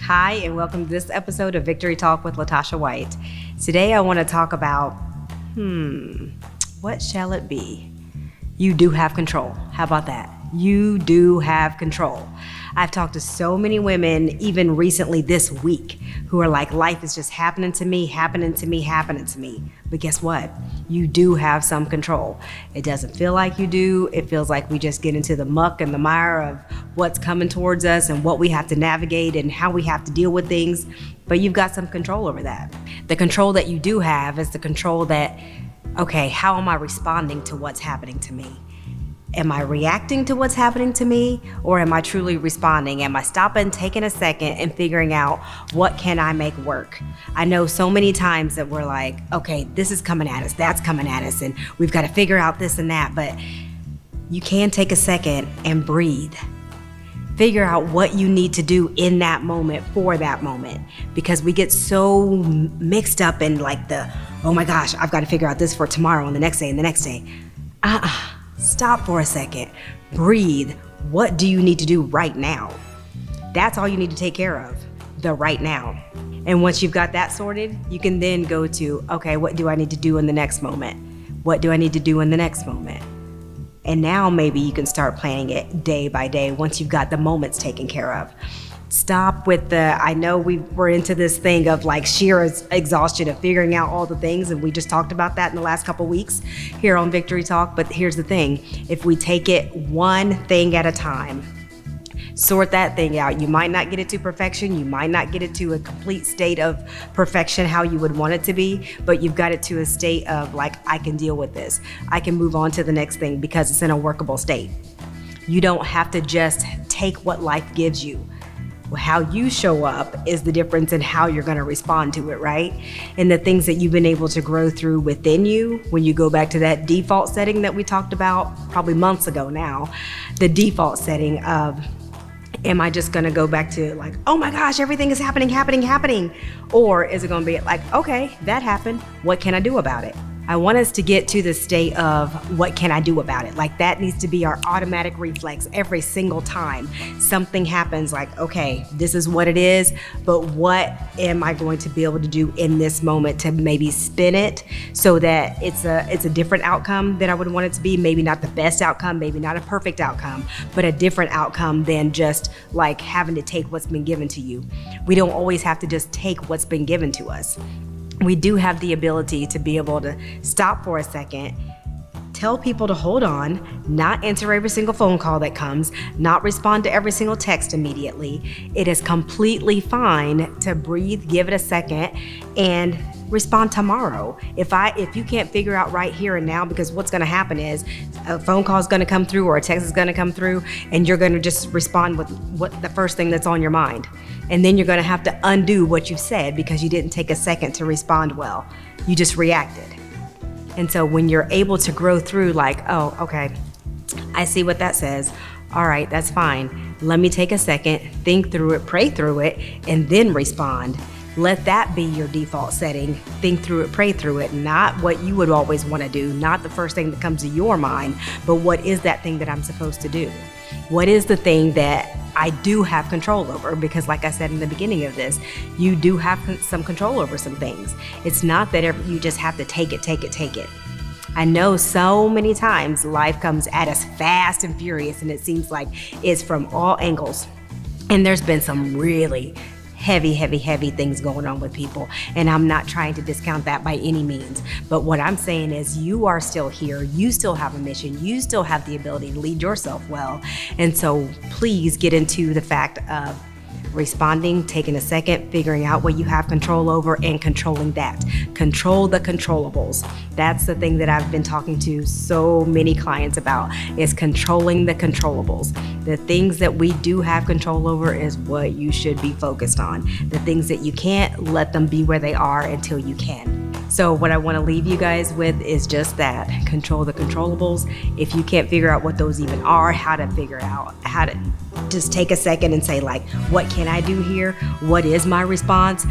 Hi, and welcome to this episode of Victory Talk with Latasha White. Today I want to talk about, what shall it be? You do have control. How about that? You do have control. I've talked to so many women, even recently this week, who are like, life is just happening to me. But guess what? You do have some control. It doesn't feel like you do. It feels like we just get into the muck and the mire of what's coming towards us and what we have to navigate and how we have to deal with things. But you've got some control over that. The control that you do have is the control that, okay, how am I responding to what's happening to me? Am I reacting to what's happening to me, or am I truly responding? Am I stopping, taking a second, and figuring out what can I make work? I know so many times that we're like, okay, this is coming at us, that's coming at us, and we've got to figure out this and that, but you can take a second and breathe. Figure out what you need to do in that moment for that moment, because we get so mixed up in like oh my gosh, I've got to figure out this for tomorrow and the next day and the next day. Stop for a second, breathe. What do you need to do right now? That's all you need to take care of, the right now. And once you've got that sorted, you can then go to, okay, what do I need to do in the next moment? What do I need to do in the next moment? And now maybe you can start planning it day by day once you've got the moments taken care of. Stop with I know we're into this thing of like sheer exhaustion of figuring out all the things, and we just talked about that in the last couple weeks here on Victory Talk. But here's the thing, if we take it one thing at a time, sort that thing out. You might not get it to perfection, you might not get it to a complete state of perfection how you would want it to be, but you've got it to a state of like, I can deal with this. I can move on to the next thing because it's in a workable state. You don't have to just take what life gives you. How you show up is the difference in how you're going to respond to it, right? And the things that you've been able to grow through within you, when you go back to that default setting that we talked about probably months ago now, the default setting of, am I just going to go back to like, oh my gosh, everything is happening? Or is it going to be like, okay, that happened. What can I do about it? I want us to get to the state of what can I do about it? Like that needs to be our automatic reflex every single time something happens, like, okay, this is what it is, but what am I going to be able to do in this moment to maybe spin it so that it's a different outcome than I would want it to be? Maybe not the best outcome, maybe not a perfect outcome, but a different outcome than just like having to take what's been given to you. We don't always have to just take what's been given to us. We do have the ability to be able to stop for a second, tell people to hold on, not answer every single phone call that comes, not respond to every single text immediately. It is completely fine to breathe, give it a second, and respond tomorrow. If you can't figure out right here and now, because what's going to happen is a phone call is going to come through or a text is going to come through, and you're going to just respond with what the first thing that's on your mind. And then you're going to have to undo what you said because you didn't take a second to respond well. You just reacted. And so when you're able to grow through like, oh, okay, I see what that says. All right, that's fine. Let me take a second, think through it, pray through it, and then respond. Let that be your default setting. Think through it, pray through it, not what you would always want to do, not the first thing that comes to your mind, but what is that thing that I'm supposed to do? What is the thing that I do have control over? Because like I said in the beginning of this, you do have some control over some things. It's not that you just have to take it. I know so many times life comes at us fast and furious, and it seems like it's from all angles. And there's been some really heavy things going on with people. And I'm not trying to discount that by any means. But what I'm saying is you are still here. You still have a mission. You still have the ability to lead yourself well. And so please get into the fact of responding, taking a second, figuring out what you have control over and controlling that. Control the controllables. That's the thing that I've been talking to so many clients about, is controlling the controllables. The things that we do have control over is what you should be focused on. The things that you can't, let them be where they are until you can. So what I want to leave you guys with is just that. Control the controllables. If you can't figure out what those even are, how to figure out how to just take a second and say, like, what can I do here? What is my response?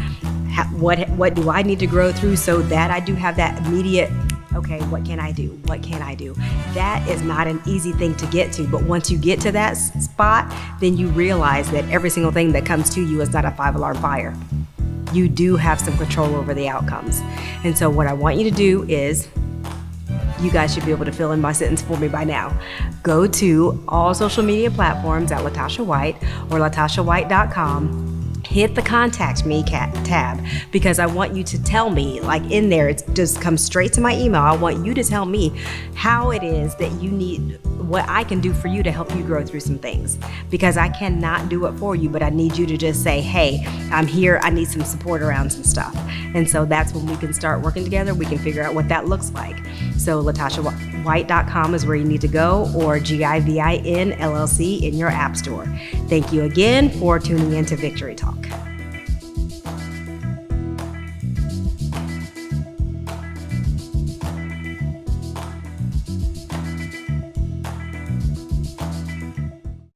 What do I need to grow through so that I do have that immediate, okay, what can I do? What can I do? That is not an easy thing to get to, but once you get to that spot, then you realize that every single thing that comes to you is not a 5-alarm fire. You do have some control over the outcomes. And so what I want you to do is, you guys should be able to fill in my sentence for me by now. Go to all social media platforms at Latasha White or latashawhite.com. Hit the contact me tab, because I want you to tell me, like in there, it just comes straight to my email. I want you to tell me how it is that you need, what I can do for you to help you grow through some things, because I cannot do it for you, but I need you to just say, hey, I'm here. I need some support around some stuff. And so that's when we can start working together. We can figure out what that looks like. So LatashaWhite.com is where you need to go, or GIVIN LLC in your app store. Thank you again for tuning in to Victory Talk.